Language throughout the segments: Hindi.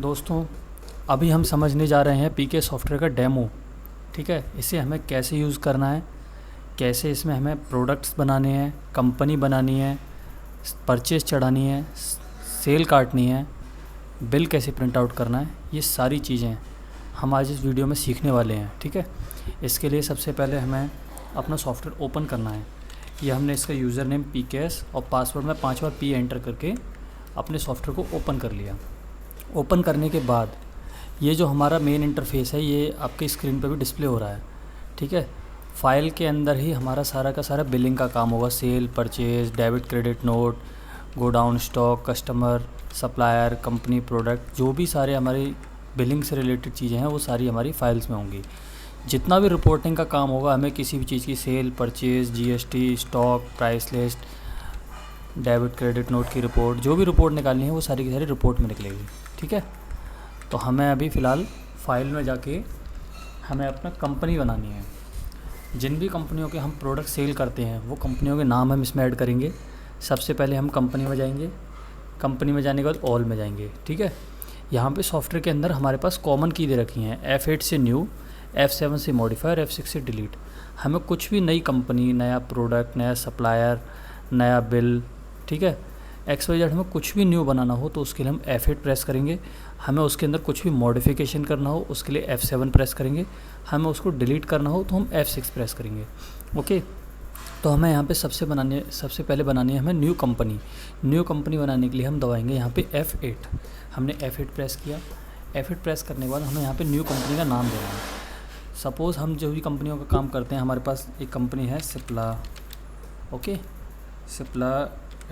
दोस्तों, अभी हम समझने जा रहे हैं पीके सॉफ्टवेयर का डेमो। ठीक है, इसे हमें कैसे यूज़ करना है, कैसे इसमें हमें प्रोडक्ट्स बनाने हैं, कंपनी बनानी है, परचेज़ चढ़ानी है, सेल काटनी है, बिल कैसे प्रिंट आउट करना है, ये सारी चीज़ें हम आज इस वीडियो में सीखने वाले हैं। ठीक है, इसके लिए सबसे पहले हमें अपना सॉफ्टवेयर ओपन करना है। ये हमने इसका यूज़र नेम पीकेएस और पासवर्ड में 5 बार पी एंटर करके अपने सॉफ्टवेयर को ओपन कर लिया। ओपन करने के बाद ये जो हमारा मेन इंटरफेस है ये आपकी स्क्रीन पे भी डिस्प्ले हो रहा है। ठीक है, फ़ाइल के अंदर ही हमारा सारा का सारा बिलिंग का काम होगा। Sale, purchase, debit credit note, godown stock, customer, supplier, company, product, जो भी सारे हमारी बिलिंग से रिलेटेड चीज़ें हैं वो सारी हमारी फाइल्स में होंगी। जितना भी रिपोर्टिंग का काम होगा, हमें किसी भी चीज़ की sale, purchase, GST, stock, price list, debit credit note की रिपोर्ट, जो भी रिपोर्ट निकालनी है वो सारी की सारी रिपोर्ट में निकलेगी। ठीक है, तो हमें अभी फ़िलहाल फ़ाइल में जाके हमें अपना कंपनी बनानी है। जिन भी कंपनियों के हम प्रोडक्ट सेल करते हैं वो कंपनियों के नाम हम इसमें ऐड करेंगे। सबसे पहले हम कंपनी में जाएंगे, कंपनी में जाने के बाद ऑल में जाएंगे। ठीक है, यहाँ पे सॉफ्टवेयर के अंदर हमारे पास कॉमन की दे रखी हैं, F8 से न्यू, F7 से मॉडिफायर, F6 से डिलीट। हमें कुछ भी नई कंपनी, नया प्रोडक्ट, नया सप्लायर, नया बिल, ठीक है, XYZ हमें कुछ भी न्यू बनाना हो तो उसके लिए हम F8 प्रेस करेंगे। हमें उसके अंदर कुछ भी मॉडिफिकेशन करना हो उसके लिए F7 प्रेस करेंगे। हमें उसको डिलीट करना हो तो हम F6 प्रेस करेंगे। ओके, तो हमें यहाँ पे सबसे पहले बनानी है हमें न्यू कंपनी। न्यू कंपनी बनाने के लिए हम दबाएंगे यहाँ पे F8। हमने F8 प्रेस किया। F8 प्रेस करने के बाद हमें यहाँ पे न्यू कंपनी का नाम देना है। सपोज़ हम जो भी कंपनियों का काम करते हैं, हमारे पास एक कंपनी है सिप्ला। Okay, Cipla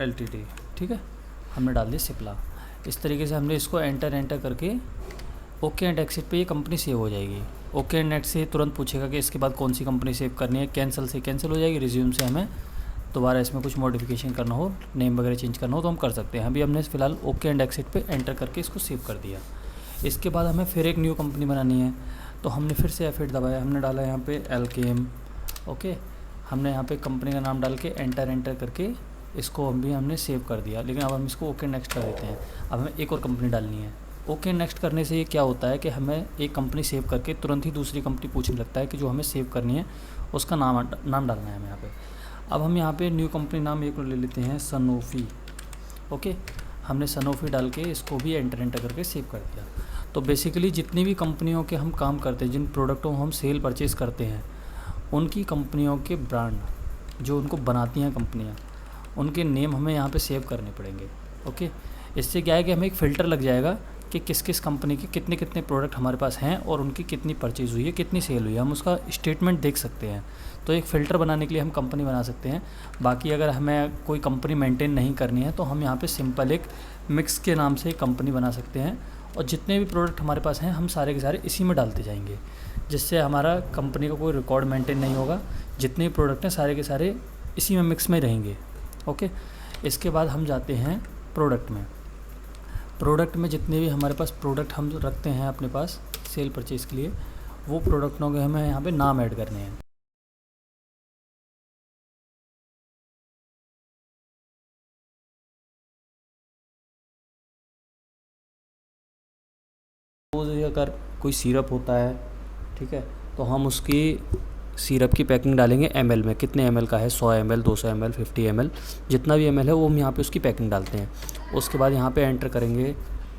LTD। ठीक है, हमने डाल दिया सिप्ला। इस तरीके से हमने इसको एंटर करके ओके एंड एक्सिट पे ये कंपनी सेव हो जाएगी। ओके एंड नेक्स्ट से तुरंत पूछेगा कि इसके बाद कौन सी कंपनी सेव करनी है। कैंसिल से कैंसिल हो जाएगी। रिज्यूम से हमें दोबारा इसमें कुछ मॉडिफिकेशन करना हो, नेम वगैरह चेंज करना हो तो हम कर सकते हैं। अभी हमने फिलहाल ओके एंड एक्सिट पे एंटर करके इसको सेव कर दिया। इसके बाद हमें फिर एक न्यू कंपनी बनानी है तो हमने फिर से F8 दबाया। हमने डाला यहाँ पे एल्केम। ओके, हमने यहाँ पे कंपनी का नाम डाल के एंटर करके इसको हमने सेव कर दिया। लेकिन अब हम इसको ओके नेक्स्ट कर देते हैं। अब हमें एक और कंपनी डालनी है। ओके नेक्स्ट करने से ये क्या होता है कि हमें एक कंपनी सेव करके तुरंत ही दूसरी कंपनी पूछने लगता है कि जो हमें सेव करनी है उसका नाम डालना है हमें यहाँ पे। अब हम यहाँ पे न्यू कंपनी नाम एक ले लेते हैं, सनोफी। ओके, हमने सनोफी डाल के इसको भी एंटर करके सेव कर दिया। तो बेसिकली जितनी भी कंपनियों के हम काम करते हैं, जिन प्रोडक्टों को हम सेल परचेज़ करते हैं, उनकी कंपनियों के ब्रांड जो उनको बनाती हैं कंपनियाँ, उनके नेम हमें यहाँ पे सेव करने पड़ेंगे। ओके, इससे क्या है कि हमें एक फ़िल्टर लग जाएगा कि किस किस कंपनी के कितने कितने प्रोडक्ट हमारे पास हैं और उनकी कितनी परचेज़ हुई है, कितनी सेल हुई है, हम उसका स्टेटमेंट देख सकते हैं। तो एक फ़िल्टर बनाने के लिए हम कंपनी बना सकते हैं। बाकी अगर हमें कोई कंपनी मेंटेन नहीं करनी है तो हम यहाँ पे सिंपल एक मिक्स के नाम से एक कंपनी बना सकते हैं और जितने भी प्रोडक्ट हमारे पास हैं हम सारे के सारे इसी में डालते जाएंगे, जिससे हमारा कंपनी का कोई रिकॉर्ड मेंटेन नहीं होगा। जितने भी प्रोडक्ट हैं सारे के सारे इसी में मिक्स में रहेंगे। ओके, इसके बाद हम जाते हैं प्रोडक्ट में। प्रोडक्ट में जितने भी हमारे पास प्रोडक्ट हम रखते हैं अपने पास सेल परचेज़ के लिए, वो प्रोडक्टों के हमें यहाँ पे नाम ऐड करने हैं। अगर कोई सिरप होता है, ठीक है, तो हम उसकी सिरप की पैकिंग डालेंगे ml में। कितने ml का है, 100 ml, 200 ml, 50 ml, जितना भी ml है वो हम यहाँ पे उसकी पैकिंग डालते हैं। उसके बाद यहाँ पे एंटर करेंगे।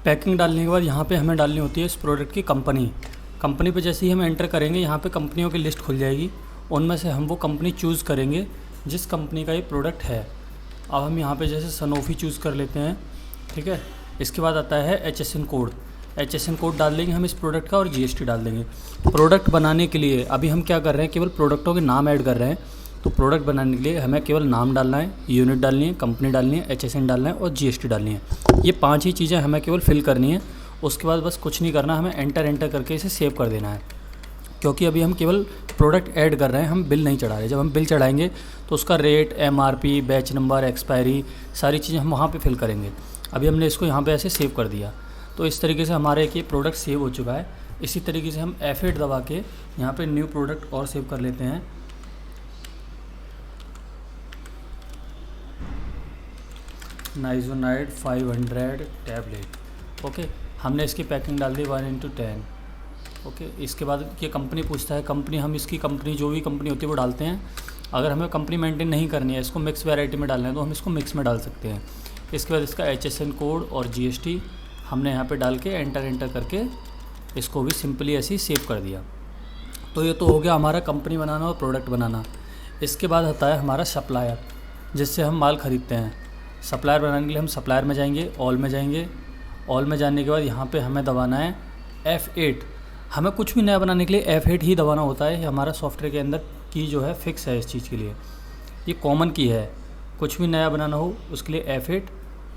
पैकिंग डालने के बाद यहाँ पे हमें डालनी होती है इस प्रोडक्ट की कंपनी पे जैसे ही हम एंटर करेंगे यहाँ पे कंपनियों की लिस्ट खुल जाएगी। उनमें से हम वो कंपनी चूज़ करेंगे जिस कंपनी का ये प्रोडक्ट है। अब हम यहाँ पे जैसे सनोफी चूज़ कर लेते हैं। ठीक है, इसके बाद आता है HSN कोड डाल देंगे हम इस प्रोडक्ट का और GST डाल देंगे। प्रोडक्ट बनाने के लिए अभी हम क्या कर रहे हैं, केवल प्रोडक्टों के नाम ऐड कर रहे हैं। तो प्रोडक्ट बनाने के लिए हमें केवल नाम डालना है, यूनिट डालनी है, कंपनी डालनी है, HSN डालना है और GST डालनी है। ये 5 ही चीज़ें हमें केवल फिल करनी है। उसके बाद बस कुछ नहीं करना, हमें एंटर करके इसे सेव कर देना है। क्योंकि अभी हम केवल प्रोडक्ट ऐड कर रहे हैं, हम बिल नहीं चढ़ा रहे। जब हम बिल चढ़ाएंगे तो उसका rate, MRP, batch number, expiry, सारी चीज़ें हम वहाँ पे फिल करेंगे। अभी हमने इसको यहाँ पे ऐसे सेव कर दिया। तो इस तरीके से हमारे एक ये प्रोडक्ट सेव हो चुका है। इसी तरीके से हम F8 दबा के यहाँ पे न्यू प्रोडक्ट और सेव कर लेते हैं। नाइजोनाइड 500 टैबलेट। ओके, हमने इसकी पैकिंग डाल दी 1/10। ओके, इसके बाद ये कंपनी पूछता है, कंपनी हम इसकी कंपनी जो भी कंपनी होती है वो डालते हैं। अगर हमें कंपनी मेंटेन नहीं करनी है, इसको मिक्स वैरायटी में डालना है तो हम इसको मिक्स में डाल सकते हैं। इसके बाद इसका HSN कोड और GST हमने यहाँ पे डाल के एंटर करके इसको भी सिंपली ऐसे ही सेव कर दिया। तो ये तो हो गया हमारा कंपनी बनाना और प्रोडक्ट बनाना। इसके बाद आता है हमारा सप्लायर, जिससे हम माल ख़रीदते हैं। सप्लायर बनाने के लिए हम सप्लायर में जाएंगे, ऑल में जाएंगे। ऑल में जाने के बाद यहाँ पे हमें दबाना है F8। हमें कुछ भी नया बनाने के लिए F8 ही दबाना होता है। हमारा सॉफ्टवेयर के अंदर की जो है फिक्स है इस चीज़ के लिए, ये कॉमन की है। कुछ भी नया बनाना हो उसके लिए F8,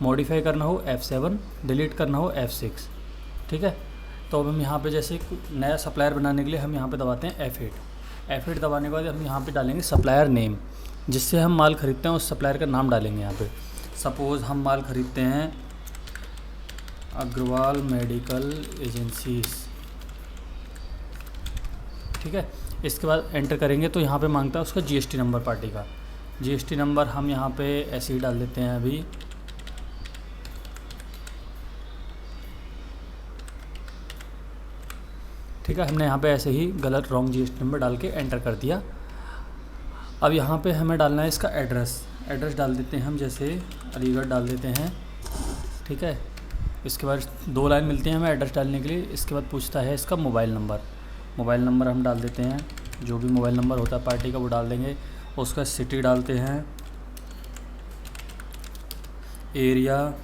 मॉडिफाई करना हो F7, डिलीट करना हो F6। ठीक है, तो अब हम यहाँ पे जैसे नया सप्लायर बनाने के लिए हम यहाँ पे दबाते हैं F8। F8 दबाने के बाद हम यहाँ पे डालेंगे सप्लायर नेम, जिससे हम माल ख़रीदते हैं उस सप्लायर का नाम डालेंगे यहाँ पे। सपोज़ हम माल ख़रीदते हैं अग्रवाल मेडिकल एजेंसीज। ठीक है, इसके बाद एंटर करेंगे तो यहाँ पे मांगता है उसका GST नंबर पार्टी का। GST नंबर हम यहाँ पे ऐसे ही डाल देते हैं अभी। ठीक है, हमने यहाँ पे ऐसे ही गलत रॉन्ग GST नंबर डाल के एंटर कर दिया। अब यहाँ पे हमें डालना है इसका एड्रेस डाल देते हैं हम, जैसे अलीगढ़ डाल देते हैं। ठीक है, इसके बाद 2 लाइन मिलती हैं हमें एड्रेस डालने के लिए। इसके बाद पूछता है इसका मोबाइल नंबर हम डाल देते हैं, जो भी मोबाइल नंबर होता है पार्टी का वो डाल देंगे। उसका सिटी डालते हैं, एरिया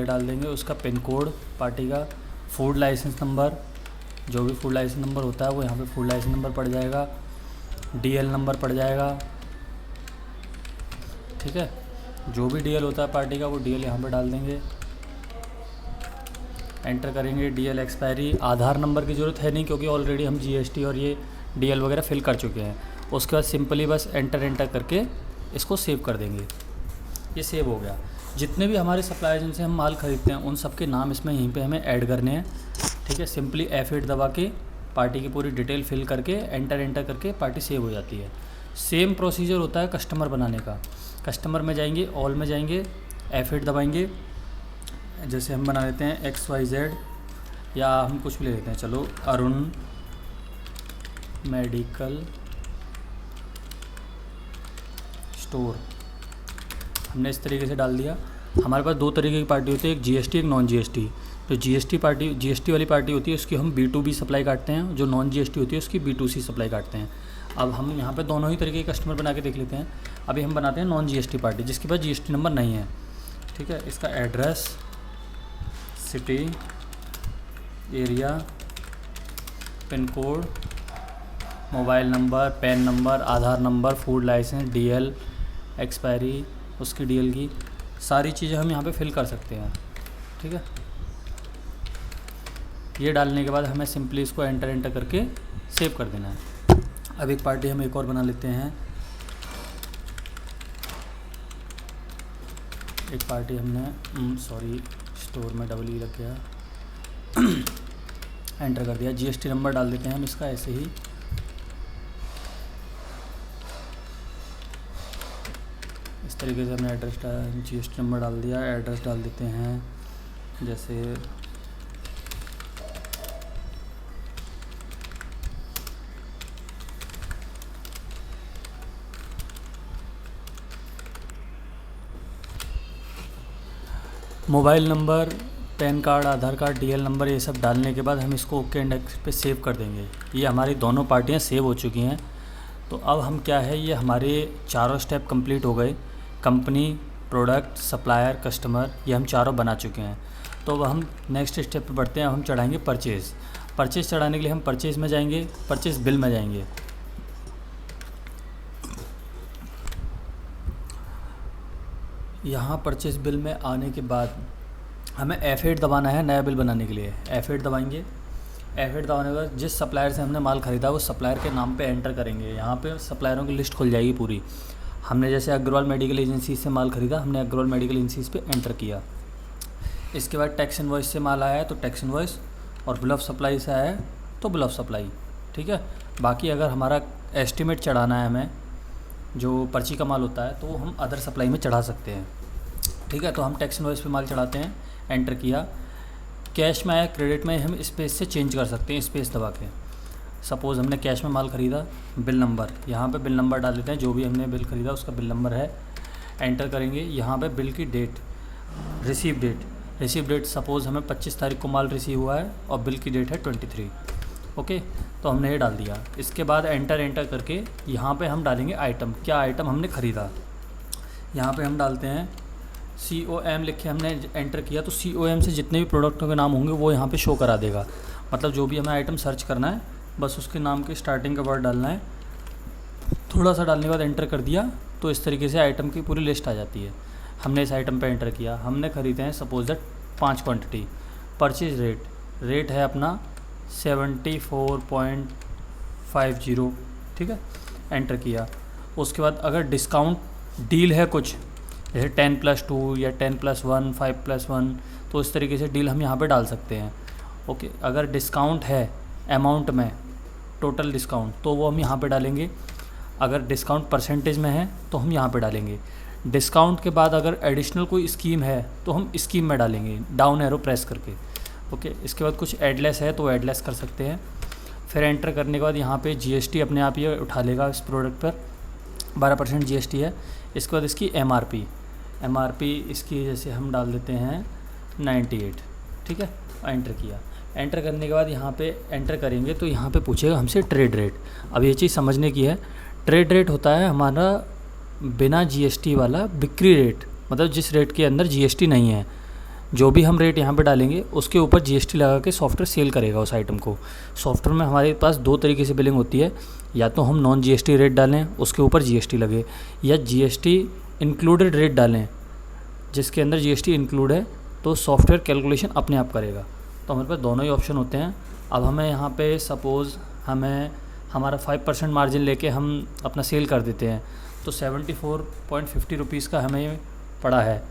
डाल देंगे, उसका पिन कोड पार्टी का, फूड लाइसेंस नंबर, जो भी फूड लाइसेंस नंबर होता है वो यहाँ पे फूड लाइसेंस नंबर पड़ जाएगा, DL नंबर पड़ जाएगा। ठीक है, जो भी DL होता है पार्टी का वो DL यहाँ पे डाल देंगे, एंटर करेंगे। DL एक्सपायरी, आधार नंबर की ज़रूरत है नहीं क्योंकि ऑलरेडी हम GST और ये DL वगैरह फिल कर चुके हैं। उसके बाद सिंपली बस एंटर करके इसको सेव कर देंगे। ये सेव हो गया। जितने भी हमारे सप्लायर जिनसे हम माल ख़रीदते हैं उन सब के नाम इसमें यहीं पे हमें ऐड करने हैं। ठीक है, सिंपली F8 दबा के पार्टी की पूरी डिटेल फिल करके एंटर करके पार्टी सेव हो जाती है। सेम प्रोसीजर होता है कस्टमर बनाने का। कस्टमर में जाएंगे, ऑल में जाएंगे, F8 दबाएंगे। जैसे हम बना लेते हैं XYZ, या हम कुछ भी ले लेते हैं, चलो अरुण मेडिकल स्टोर। हमने इस तरीके से डाल दिया। हमारे पास 2 तरीके की पार्टी होती है, एक GST एक नॉन GST। जो GST वाली पार्टी होती है उसकी हम B2B सप्लाई काटते हैं, जो नॉन GST होती है उसकी B2C सप्लाई काटते हैं। अब हम यहाँ पे दोनों ही तरीके के कस्टमर बना के देख लेते हैं। अभी हम बनाते हैं नॉन GST पार्टी, जिसके पास GST नंबर नहीं है। ठीक है, इसका address, city, area, pin code, mobile number, PAN number, Aadhaar number, food licence, DL expiry, उसकी DL की सारी चीज़ें हम यहाँ पे फिल कर सकते हैं। ठीक है, ये डालने के बाद हमें सिंपली इसको एंटर करके सेव कर देना है। अब एक पार्टी हम एक और बना लेते हैं। एक पार्टी हमने स्टोर में डबल लग गया, एंटर कर दिया। GST नंबर डाल देते हैं हम इसका ऐसे ही। इस तरीके से हमने GST नंबर डाल दिया, एड्रेस डाल देते हैं जैसे मोबाइल नंबर, पैन कार्ड, आधार कार्ड, DL नंबर, ये सब डालने के बाद हम इसको ओके इंडेक्स पे सेव कर देंगे। ये हमारी दोनों पार्टियाँ सेव हो चुकी हैं। तो अब हम क्या है, ये हमारे चारों स्टेप कंप्लीट हो गए। कंपनी, प्रोडक्ट, सप्लायर, कस्टमर, ये हम चारों बना चुके हैं। तो अब हम नेक्स्ट स्टेप पे बढ़ते हैं। हम चढ़ाएंगे परचेज़ चढ़ाने के लिए हम परचेज़ में जाएंगे, परचेज़ बिल में जाएंगे। यहाँ परचेज़ बिल में आने के बाद हमें F8 दबाना है नया बिल बनाने के लिए। F8 दबाएंगे। F8 दबाने के बाद जिस सप्लायर से हमने माल ख़रीदा वो सप्लायर के नाम पे एंटर करेंगे। यहाँ पे सप्लायरों की लिस्ट खुल जाएगी पूरी। हमने जैसे अग्रवाल मेडिकल एजेंसी से माल ख़रीदा, हमने अग्रवाल मेडिकल एजेंसी पे एंटर किया। इसके बाद टैक्स इनवॉइस से माल आया है तो टैक्स इनवॉइस, और बिल ऑफ सप्लाई से आया है तो बिल ऑफ सप्लाई। ठीक है, बाकी अगर हमारा एस्टीमेट चढ़ाना है हमें जो पर्ची का माल होता है तो हम अदर सप्लाई में चढ़ा सकते हैं। ठीक है, तो हम टैक्स इनवॉइस पे माल चढ़ाते हैं, एंटर किया, कैश में आया, क्रेडिट में हम स्पेस से चेंज कर सकते हैं, स्पेस दबा के। सपोज़ हमने कैश में माल ख़रीदा, बिल नंबर, यहाँ पे बिल नंबर डाल देते हैं, जो भी हमने बिल ख़रीदा उसका बिल नंबर है, एंटर करेंगे। यहाँ पे बिल की डेट, रिसीव डेट सपोज़ हमें 25 तारीख को माल रिसीव हुआ है और बिल की डेट है 23। ओके, तो हमने ये डाल दिया। इसके बाद एंटर करके यहाँ पे हम डालेंगे आइटम, क्या आइटम हमने ख़रीदा। यहाँ पे हम डालते हैं COM, लिख के हमने एंटर किया तो COM से जितने भी प्रोडक्टों के नाम होंगे वो यहाँ पे शो करा देगा। मतलब जो भी हमें आइटम सर्च करना है बस उसके नाम के स्टार्टिंग का वर्ड डालना है, थोड़ा सा डालने के बाद एंटर कर दिया तो इस तरीके से आइटम की पूरी लिस्ट आ जाती है। हमने इस आइटम पे एंटर किया, हमने ख़रीदे हैं suppose that 5 quantity. Purchase rate है अपना 74.50, ठीक है, एंटर किया। उसके बाद अगर डिस्काउंट डील है कुछ, जैसे 10+2 या 10+1, 5+1, तो इस तरीके से डील हम यहाँ पे डाल सकते हैं। ओके, अगर डिस्काउंट है अमाउंट में, टोटल डिस्काउंट, तो वो हम यहाँ पे डालेंगे। अगर डिस्काउंट परसेंटेज में है तो हम यहाँ पे डालेंगे। डिस्काउंट के बाद अगर एडिशनल कोई स्कीम है तो हम स्कीम में डालेंगे, डाउन एरो प्रेस करके। ओके, इसके बाद कुछ एडलेस है तो एडलेस कर सकते हैं। फिर एंटर करने के बाद यहाँ पे GST अपने आप ये उठा लेगा, इस प्रोडक्ट पर 12% GST है। इसके बाद इसकी MRP इसकी जैसे हम डाल देते हैं 98, ठीक है, एंटर किया। एंटर करने के बाद यहाँ पे एंटर करेंगे तो यहाँ पे पूछेगा हमसे ट्रेड रेट। अब ये चीज़ समझने की है, ट्रेड रेट होता है हमारा बिना GST वाला बिक्री रेट, मतलब जिस रेट के अंदर GST नहीं है। जो भी हम रेट यहाँ पे डालेंगे उसके ऊपर GST लगा के सॉफ्टवेयर सेल करेगा उस आइटम को। सॉफ्टवेयर में हमारे पास 2 तरीके से बिलिंग होती है, या तो हम नॉन GST रेट डालें उसके ऊपर GST लगे, या GST इंक्लूडेड रेट डालें जिसके अंदर GST इंक्लूड है, तो सॉफ्टवेयर कैलकुलेशन अपने आप करेगा। तो हमारे पास दोनों ही ऑप्शन होते हैं। अब हमें यहाँ पे सपोज़ हमें हमारा 5% मार्जिन लेके हम अपना सेल कर देते हैं, तो 74.50 रुपीज़ का हमें पड़ा है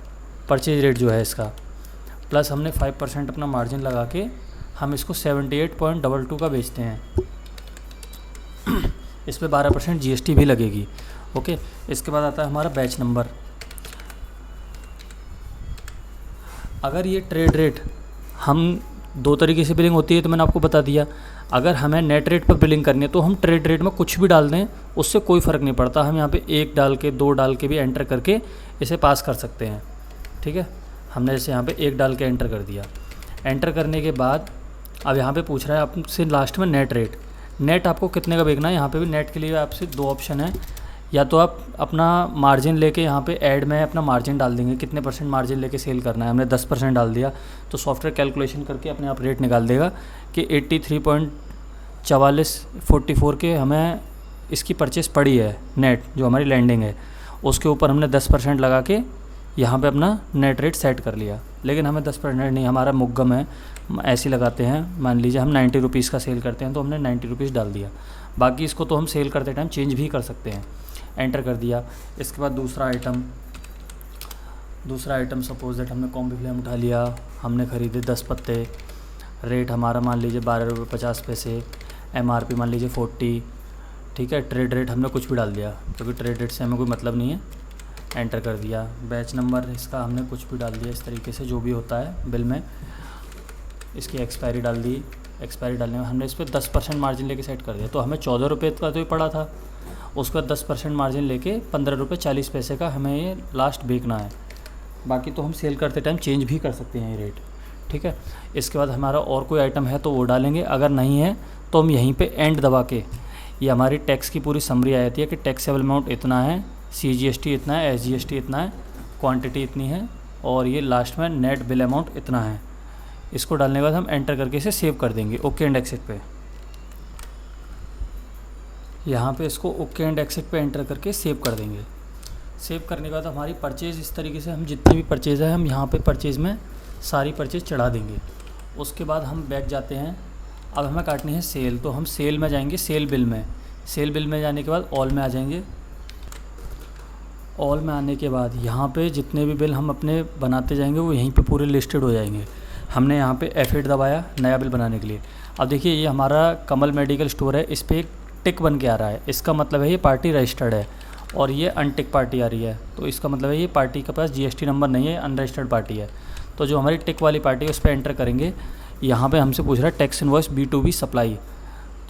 परचेज रेट जो है इसका, प्लस हमने 5% अपना मार्जिन लगा के हम इसको 78.22 का बेचते हैं। इस पे 12% GST भी लगेगी। ओके, इसके बाद आता है हमारा बैच नंबर। अगर ये ट्रेड रेट हम 2 तरीके से बिलिंग होती है तो मैंने आपको बता दिया। अगर हमें नेट रेट पर बिलिंग करनी है तो हम ट्रेड रेट में कुछ भी डाल दें, उससे कोई फ़र्क नहीं पड़ता। हम यहाँ पे 1 डाल के 2 डाल के भी एंटर करके इसे पास कर सकते हैं, ठीक है। हमने जैसे यहाँ पे 1 डाल के एंटर कर दिया। एंटर करने के बाद अब यहाँ पे पूछ रहा है आपसे लास्ट में नेट रेट। नेट आपको कितने का बेचना है, यहाँ पे भी नेट के लिए आपसे 2 ऑप्शन है। या तो आप अपना मार्जिन लेके यहाँ पे ऐड में अपना मार्जिन डाल देंगे, कितने % मार्जिन लेके सेल करना है। हमने 10% डाल दिया तो सॉफ्टवेयर कैलकुलेशन करके अपने आप रेट निकाल देगा कि 83.44 के हमें इसकी परचेस पड़ी है नेट, जो हमारी लैंडिंग है। उसके ऊपर हमने 10% लगा के यहाँ पे अपना नेट रेट सेट कर लिया। लेकिन हमें 10% नहीं, हमारा मुग्गम है, ऐसे लगाते हैं। मान लीजिए हम 90 रुपीज़ का सेल करते हैं तो हमने 90 रुपीज़ डाल दिया। बाकी इसको तो हम सेल करते टाइम चेंज भी कर सकते हैं। एंटर कर दिया। इसके बाद दूसरा आइटम सपोज दैट हमने कॉम्बी फ्लेम उठा लिया, हमने ख़रीदे 10 पत्ते, रेट हमारा मान लीजिए 12.50 MRP मान लीजिए 40, ठीक है। ट्रेड रेट हमने कुछ भी डाल दिया क्योंकि ट्रेड रेट से हमें कोई मतलब नहीं है। एंटर कर दिया। बैच नंबर इसका हमने कुछ भी डाल दिया, इस तरीके से जो भी होता है बिल में। इसकी एक्सपायरी डाल दी। एक्सपायरी डालने में हमने इस पर 10% मार्जिन लेके सेट कर दिया, तो हमें 14 रुपये का तो ही पड़ा था। उसका 10% मार्जिन लेके 15.40 का हमें ये लास्ट बेचना है। बाकी तो हम सेल करते टाइम चेंज भी कर सकते हैं ये रेट, ठीक है। इसके बाद हमारा और कोई आइटम है तो वो डालेंगे, अगर नहीं है तो हम यहीं पे एंड दबा के ये हमारी टैक्स की पूरी समरी आ जाती है कि टैक्सेबल अमाउंट इतना है, CGST इतना है, SGST इतना है, क्वांटिटी इतनी है, और ये लास्ट में नेट बिल अमाउंट इतना है। इसको डालने के बाद हम एंटर करके इसे सेव कर देंगे ओके एंड एक्सिट पे। यहाँ पे इसको ओके एंड एक्सिट पे एंटर करके सेव कर देंगे। सेव करने के बाद हमारी परचेज़ इस तरीके से हम जितनी भी परचेज़ है हम यहाँ पे परचेज़ में सारी परचेज़ चढ़ा देंगे। उसके बाद हम बैक जाते हैं। अब हमें काटनी है सेल, तो हम सेल में जाएंगे, सेल बिल में। सेल बिल में जाने के बाद ऑल में आ जाएंगे। ऑल में आने के बाद यहाँ पे जितने भी बिल हम अपने बनाते जाएंगे वो यहीं पे पूरे लिस्टेड हो जाएंगे। हमने यहाँ पे F8 दबाया नया बिल बनाने के लिए। अब देखिए ये हमारा कमल मेडिकल स्टोर है, इस पर एक टिक बन के आ रहा है, इसका मतलब है ये पार्टी रजिस्टर्ड है। और ये अनटिक पार्टी आ रही है, तो इसका मतलब है ये पार्टी के पास जीएसटी नंबर नहीं है, अनरजिस्टर्ड पार्टी है। तो जो हमारी टिक वाली पार्टी है उस पर एंटर करेंगे। यहाँ पे हमसे पूछ रहा है टैक्स इनवॉइस B2B सप्लाई,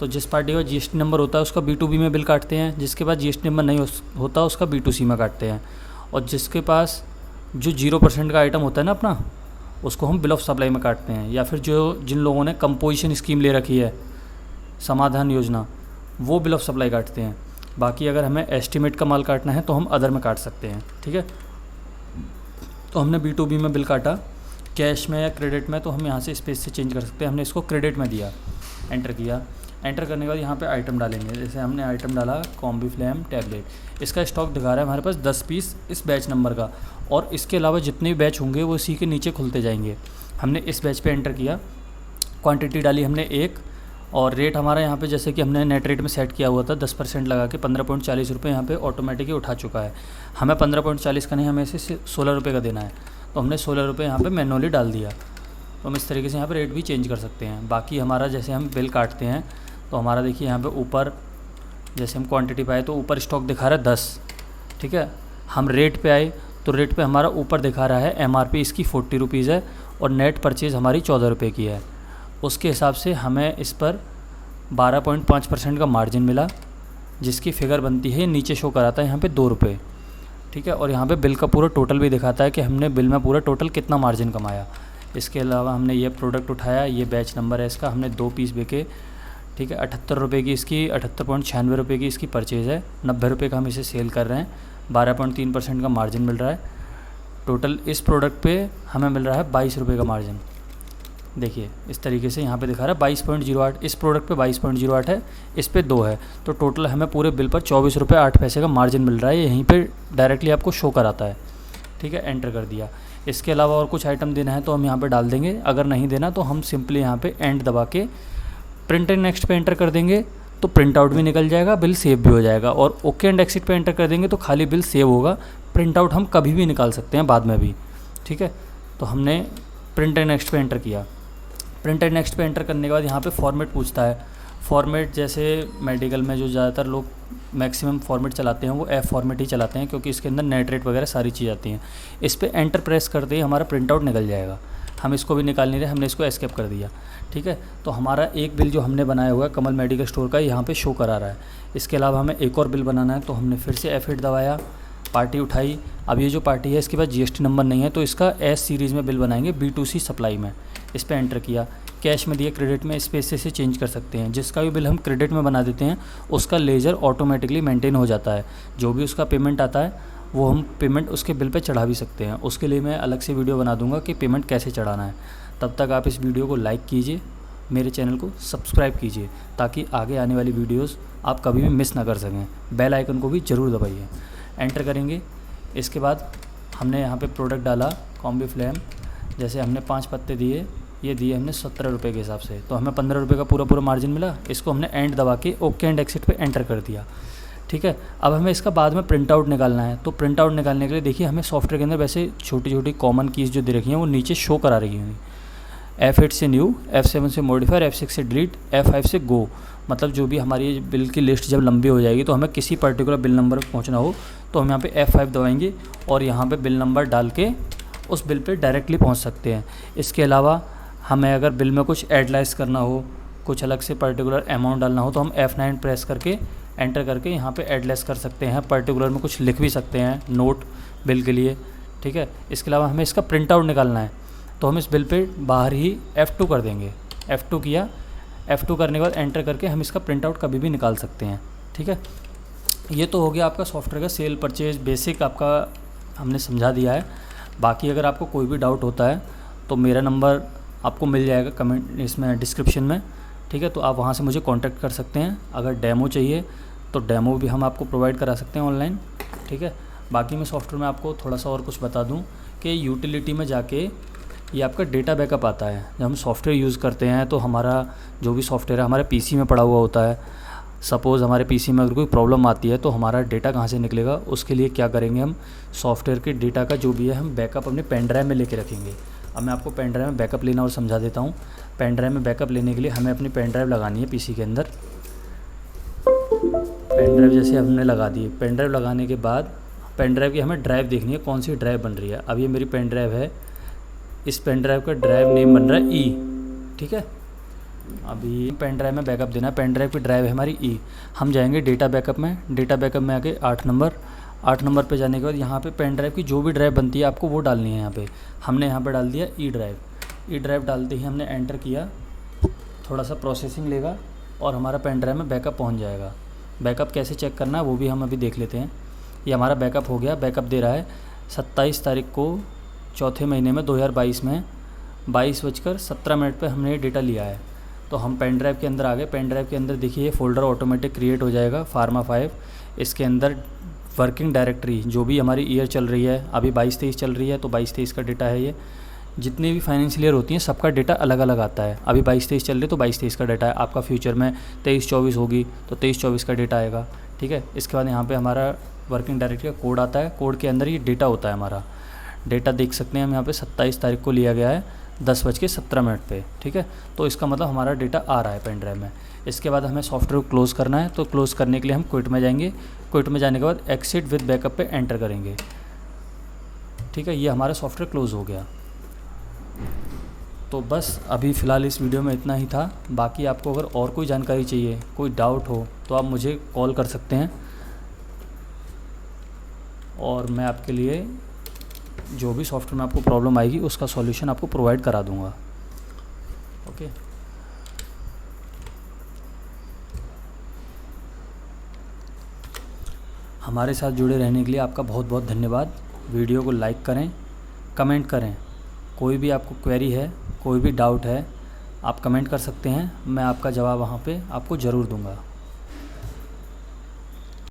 तो जिस पार्टी का जीएसटी नंबर होता है उसका B2B में बिल काटते हैं, जिसके पास जीएसटी नंबर नहीं होता उसका B2C में काटते हैं। और जिसके पास जो 0% का आइटम होता है ना अपना, उसको हम बिल ऑफ सप्लाई में काटते हैं। या फिर जिन लोगों ने कंपोजिशन स्कीम ले रखी है, समाधान योजना, वो बिल ऑफ सप्लाई काटते हैं। बाकी अगर हमें एस्टीमेट का माल काटना है तो हम अदर में काट सकते हैं, ठीक है। तो हमने B2B में बिल काटा, कैश में या क्रेडिट में, तो हम यहाँ से स्पेस से चेंज कर सकते हैं। हमने इसको क्रेडिट में दिया, एंटर किया। एंटर करने के बाद यहाँ पे आइटम डालेंगे। जैसे हमने आइटम डाला कॉम्बीफ्लैम टैबलेट, इसका स्टॉक दिखा रहा है हमारे पास 10 पीस इस बैच नंबर का, और इसके अलावा जितने भी बैच होंगे वो इसी के नीचे खुलते जाएंगे। हमने इस बैच पे एंटर किया, क्वांटिटी डाली हमने 1, और रेट हमारा यहाँ पे जैसे कि हमने नेट रेट में सेट किया हुआ था 10% लगा के 15.40 रुपये यहाँ पे ऑटोमेटिक ही उठा चुका है। हमें 15.40 का नहीं, हमें इसे 16 रुपये का देना है, तो हमने 16 रुपये यहाँ पे मैनुअली डाल दिया। तो हम इस तरीके से यहाँ पे रेट भी चेंज कर सकते हैं। बाकी हमारा जैसे हम बिल काटते हैं तो हमारा देखिए यहाँ पे ऊपर जैसे हम क्वांटिटी पे आए तो ऊपर स्टॉक दिखा रहा है 10, ठीक है। हम रेट पे आए तो रेट पे हमारा ऊपर दिखा रहा है MRP इसकी 40 रुपीज़ है और नेट परचेज़ हमारी 14 रुपये की है। उसके हिसाब से हमें इस पर 12.5% का मार्जिन मिला, जिसकी फ़िगर बनती है नीचे शो कराता है यहाँ पे 2 रुपये, ठीक है। और यहाँ पे बिल का पूरा टोटल भी दिखाता है कि हमने बिल में पूरा टोटल कितना मार्जिन कमाया। इसके अलावा हमने ये प्रोडक्ट उठाया, ये बैच नंबर है इसका, हमने 2 पीस बेचे, ठीक है। 78 रुपये की इसकी 78.96 रुपये की इसकी परचेज़ है, 90 रुपये का हम इसे सेल कर रहे हैं, 12.3% का मार्जिन मिल रहा है। टोटल इस प्रोडक्ट पे हमें मिल रहा है 22 रुपये का मार्जिन। देखिए इस तरीके से यहाँ पे दिखा रहा है 22.08, इस प्रोडक्ट पे 22.08 है, इस पे 2 है, तो टोटल हमें पूरे बिल पर 24 रुपये 8 पैसे का मार्जिन मिल रहा है। यहीं पे डायरेक्टली आपको शो कराता है, ठीक है। एंटर कर दिया। इसके अलावा और कुछ आइटम देना है तो हम यहाँ पे डाल देंगे, अगर नहीं देना तो हम सिंपली यहाँ पे एंड दबा के प्रिंट एंड नेक्स्ट पे एंटर कर देंगे, तो प्रिंट आउट भी निकल जाएगा, बिल सेव भी हो जाएगा। और ओके एंड एक्सिट पे एंटर कर देंगे तो खाली बिल सेव होगा, प्रिंट आउट हम कभी भी निकाल सकते हैं बाद में भी, ठीक है। तो हमने प्रिंट एंड नेक्स्ट पे एंटर किया। प्रिंट एंड नेक्स्ट पे एंटर करने के बाद यहाँ पे फॉर्मेट पूछता है। फॉर्मेट जैसे मेडिकल में जो ज़्यादातर लोग मैक्सिमम फॉर्मेट चलाते हैं वो F फॉर्मेट ही चलाते हैं, क्योंकि इसके अंदर नेट रेट वगैरह सारी चीज़ आती हैं। इस पर एंटर प्रेस करते ही हमारा प्रिंट आउट निकल जाएगा। हम इसको भी निकाल नहीं रहे, हमने इसको एस्केप कर दिया, ठीक है। तो हमारा एक बिल जो हमने बनाया हुआ है कमल मेडिकल स्टोर का, यहाँ पे शो करा रहा है। इसके अलावा हमें एक और बिल बनाना है, तो हमने फिर से F8 दबाया, पार्टी उठाई। अब ये जो पार्टी है इसके पास GST नंबर नहीं है, तो इसका S सीरीज़ में बिल बनाएंगे B2C सप्लाई में। इस पर एंटर किया, कैश में दिए, क्रेडिट में, स्पेस से चेंज कर सकते हैं। जिसका भी बिल हम क्रेडिट में बना देते हैं उसका लेजर ऑटोमेटिकली मेंटेन हो जाता है। जो भी उसका पेमेंट आता है वो हम पेमेंट उसके बिल पे चढ़ा भी सकते हैं। उसके लिए मैं अलग से वीडियो बना दूंगा कि पेमेंट कैसे चढ़ाना है। तब तक आप इस वीडियो को लाइक कीजिए, मेरे चैनल को सब्सक्राइब कीजिए, ताकि आगे आने वाली वीडियोज़ आप कभी भी मिस ना कर सकें। बेल आइकन को भी ज़रूर दबाइए। एंटर करेंगे। इसके बाद हमने यहाँ पे प्रोडक्ट डाला कॉम्बीफ्लैम, जैसे हमने 5 पत्ते दिए, ये दिए हमने 17 रुपये के हिसाब से, तो हमें 15 रुपये का पूरा मार्जिन मिला। इसको हमने एंड दबा के ओके एंड एक्सिट पे एंटर कर दिया, ठीक है। अब हमें इसका बाद में प्रिंट आउट निकालना है, तो प्रिंट आउट निकालने के लिए देखिए हमें सॉफ्टवेयर के अंदर वैसे छोटी छोटी कॉमन कीज़ जो दे रखी हैं वो नीचे शो करा रही होंगी। F8 से न्यू, F7 से मॉडिफायर, F6 से डिलीट, F5 से गो। मतलब जो भी हमारी बिल की लिस्ट जब लंबी हो जाएगी तो हमें किसी पर्टिकुलर बिल नंबर पर पहुँचना हो तो हम यहाँ पे F5 दबाएंगे और यहाँ पे बिल नंबर डाल के उस बिल पे डायरेक्टली पहुँच सकते हैं। इसके अलावा हमें अगर बिल में कुछ एडलाइज करना हो, कुछ अलग से पर्टिकुलर अमाउंट डालना हो, तो हम F9 प्रेस करके एंटर करके यहाँ पे एडलेस कर सकते हैं। पर्टिकुलर में कुछ लिख भी सकते हैं नोट बिल के लिए, ठीक है। इसके अलावा हमें इसका प्रिंट आउट निकालना है, तो हम इस बिल पे बाहर ही F2 कर देंगे। F2 किया, F2 करने के बाद एंटर करके हम इसका प्रिंट आउट कभी भी निकाल सकते हैं, ठीक है। ये तो हो गया आपका सॉफ्टवेयर का सेल परचेज बेसिक आपका हमने समझा दिया है। बाकी अगर आपको कोई भी डाउट होता है तो मेरा नंबर आपको मिल जाएगा कमेंट इसमें डिस्क्रिप्शन में, ठीक है। तो आप वहाँ से मुझे कांटेक्ट कर सकते हैं। अगर डेमो चाहिए तो डेमो भी हम आपको प्रोवाइड करा सकते हैं ऑनलाइन, ठीक है। बाकी मैं सॉफ्टवेयर में आपको थोड़ा सा और कुछ बता दूं कि यूटिलिटी में जाके ये आपका डेटा बैकअप आता है। जब हम सॉफ्टवेयर यूज़ करते हैं तो हमारा जो भी सॉफ्टवेयर है हमारे पीसी में पड़ा हुआ होता है। सपोज़ हमारे पीसी में अगर कोई प्रॉब्लम आती है तो हमारा डेटा कहाँ से निकलेगा, उसके लिए क्या करेंगे, हम सॉफ्टवेयर के डेटा का जो भी है हम बैकअप अपने पेन ड्राइव में लेके रखेंगे। अब मैं आपको पेन ड्राइव में बैकअप लेना और समझा देता हूँ। पेन ड्राइव में बैकअप लेने के लिए हमें अपनी पेन ड्राइव लगानी है पीसी के अंदर। पेन ड्राइव जैसे हमने लगा दी, पेन ड्राइव लगाने के बाद पेन ड्राइव की हमें ड्राइव देखनी है कौन सी ड्राइव बन रही है। अब ये मेरी पेन ड्राइव है, इस पेन ड्राइव का ड्राइव नेम बन रहा है ई, ठीक है। अभी पेन ड्राइव में बैकअप देना है, पेन ड्राइव की ड्राइव है हमारी ई। हम जाएंगे डेटा बैकअप में, डेटा बैकअप में आके 8 नंबर पे जाने के बाद यहाँ पे पेन ड्राइव की जो भी ड्राइव बनती है आपको वो डालनी है। यहाँ पे हमने यहाँ पे डाल दिया ई ड्राइव डालते ही हमने एंटर किया, थोड़ा सा प्रोसेसिंग लेगा और हमारा पेन ड्राइव में बैकअप पहुँच जाएगा। बैकअप कैसे चेक करना है वो भी हम अभी देख लेते हैं। ये हमारा बैकअप हो गया, बैकअप दे रहा है 27 तारीख को चौथे महीने में 2022 में 22:17 पे हमने ये डेटा लिया है। तो हम पेन ड्राइव के अंदर आ गए। पेन ड्राइव के अंदर देखिए ये फ़ोल्डर ऑटोमेटिक क्रिएट हो जाएगा फार्मा 5। इसके अंदर वर्किंग डायरेक्टरी जो भी हमारी ईयर चल रही है, अभी 22-23 चल रही है तो 22-23 का डेटा है। ये जितनी भी फाइनेंशियल ईयर होती हैं सबका डेटा अलग अलग आता है। अभी 22-23 चल रही है तो 22-23 का डेटा है। आपका फ्यूचर में 23-24 होगी तो 23-24 का डेटा आएगा, ठीक है। इसके बाद यहाँ पे हमारा वर्किंग डायरेक्टरी का कोड आता है, कोड के अंदर ये डेटा होता है हमारा। डेटा देख सकते हैं हम यहाँ पे 27 तारीख को लिया गया है 10:17 पे, ठीक है। तो इसका मतलब हमारा डेटा आ रहा है पेन ड्राइव में। इसके बाद हमें सॉफ्टवेयर को क्लोज़ करना है, तो क्लोज़ करने के लिए हम क्विट में जाएंगे। क्विट में जाने के बाद एक्सिट विद बैकअप पे एंटर करेंगे, ठीक है। ये हमारा सॉफ्टवेयर क्लोज़ हो गया। तो बस अभी फ़िलहाल इस वीडियो में इतना ही था। बाकी आपको अगर और कोई जानकारी चाहिए, कोई डाउट हो तो आप मुझे कॉल कर सकते हैं और मैं आपके लिए जो भी सॉफ्टवेयर में आपको प्रॉब्लम आएगी उसका सॉल्यूशन आपको प्रोवाइड करा दूंगा। ओके, हमारे साथ जुड़े रहने के लिए आपका बहुत बहुत धन्यवाद। वीडियो को लाइक करें, कमेंट करें। कोई भी आपको क्वेरी है, कोई भी डाउट है, आप कमेंट कर सकते हैं। मैं आपका जवाब वहाँ पे आपको ज़रूर दूंगा।